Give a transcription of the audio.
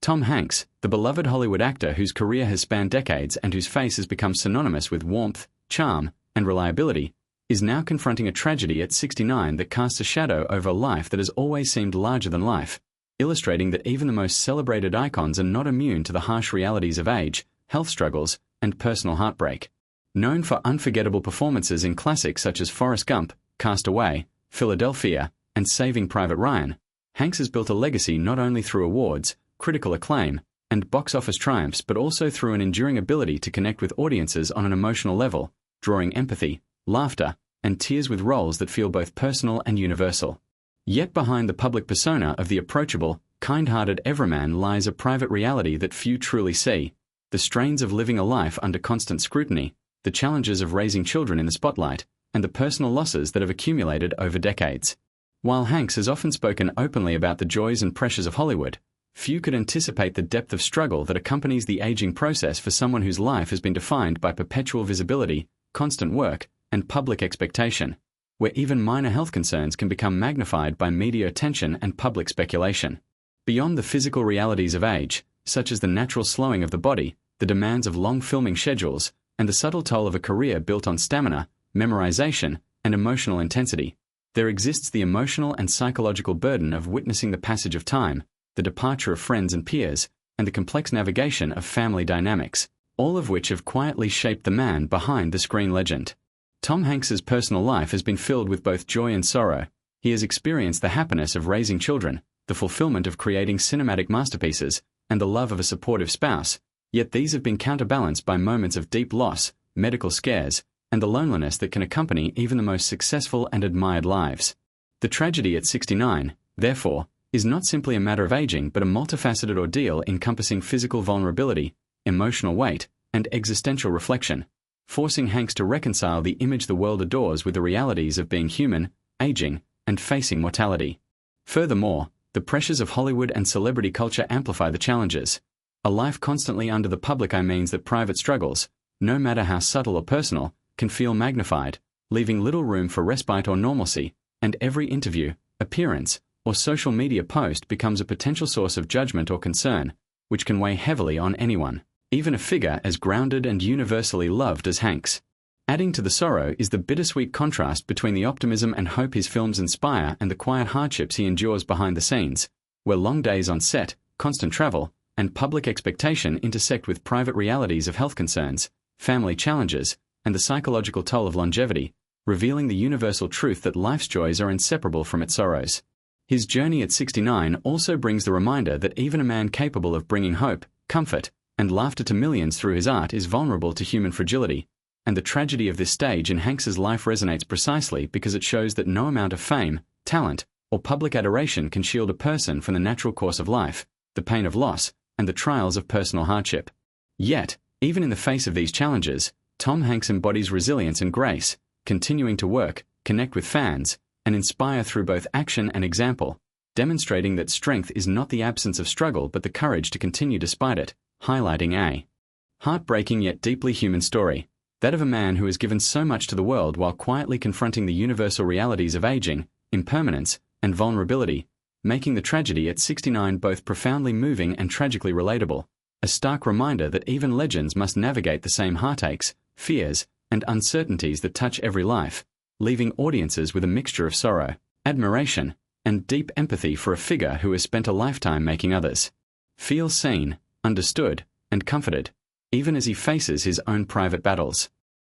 Tom Hanks, the beloved Hollywood actor whose career has spanned decades and whose face has become synonymous with warmth, charm, and reliability, is now confronting a tragedy at 69 that casts a shadow over a life that has always seemed larger than life, illustrating that even the most celebrated icons are not immune to the harsh realities of age, health struggles, and personal heartbreak. Known for unforgettable performances in classics such as Forrest Gump, Cast Away, Philadelphia, and Saving Private Ryan, Hanks has built a legacy not only through awards, critical acclaim, and box office triumphs but also through an enduring ability to connect with audiences on an emotional level, drawing empathy, laughter, and tears with roles that feel both personal and universal. Yet behind the public persona of the approachable, kind-hearted everyman lies a private reality that few truly see: the strains of living a life under constant scrutiny, the challenges of raising children in the spotlight, and the personal losses that have accumulated over decades. While Hanks has often spoken openly about the joys and pressures of Hollywood, few could anticipate the depth of struggle that accompanies the aging process for someone whose life has been defined by perpetual visibility, constant work, and public expectation, where even minor health concerns can become magnified by media attention and public speculation. Beyond the physical realities of age, such as the natural slowing of the body, the demands of long filming schedules, and the subtle toll of a career built on stamina, memorization, and emotional intensity, there exists the emotional and psychological burden of witnessing the passage of time, the departure of friends and peers, and the complex navigation of family dynamics, all of which have quietly shaped the man behind the screen legend. Tom Hanks's personal life has been filled with both joy and sorrow. He has experienced the happiness of raising children, the fulfillment of creating cinematic masterpieces, and the love of a supportive spouse, yet these have been counterbalanced by moments of deep loss, medical scares, and the loneliness that can accompany even the most successful and admired lives. The tragedy at 69, therefore, is not simply a matter of aging but a multifaceted ordeal encompassing physical vulnerability, emotional weight, and existential reflection, forcing Hanks to reconcile the image the world adores with the realities of being human, aging, and facing mortality. Furthermore, the pressures of Hollywood and celebrity culture amplify the challenges. A life constantly under the public eye means that private struggles, no matter how subtle or personal, can feel magnified, leaving little room for respite or normalcy, and every interview, appearance, or social media post becomes a potential source of judgment or concern, which can weigh heavily on anyone, even a figure as grounded and universally loved as Hanks. Adding to the sorrow is the bittersweet contrast between the optimism and hope his films inspire and the quiet hardships he endures behind the scenes, where long days on set, constant travel, and public expectation intersect with private realities of health concerns, family challenges, and the psychological toll of longevity, revealing the universal truth that life's joys are inseparable from its sorrows. His journey at 69 also brings the reminder that even a man capable of bringing hope, comfort, and laughter to millions through his art is vulnerable to human fragility, and the tragedy of this stage in Hanks's life resonates precisely because it shows that no amount of fame, talent, or public adoration can shield a person from the natural course of life, the pain of loss, and the trials of personal hardship. Yet, even in the face of these challenges, Tom Hanks embodies resilience and grace, continuing to work, connect with fans, and inspire through both action and example, demonstrating that strength is not the absence of struggle but the courage to continue despite it, highlighting a heartbreaking yet deeply human story, that of a man who has given so much to the world while quietly confronting the universal realities of aging, impermanence, and vulnerability, making the tragedy at 69 both profoundly moving and tragically relatable, a stark reminder that even legends must navigate the same heartaches, fears, and uncertainties that touch every life, leaving audiences with a mixture of sorrow, admiration, and deep empathy for a figure who has spent a lifetime making others feel seen, understood, and comforted, even as he faces his own private battles.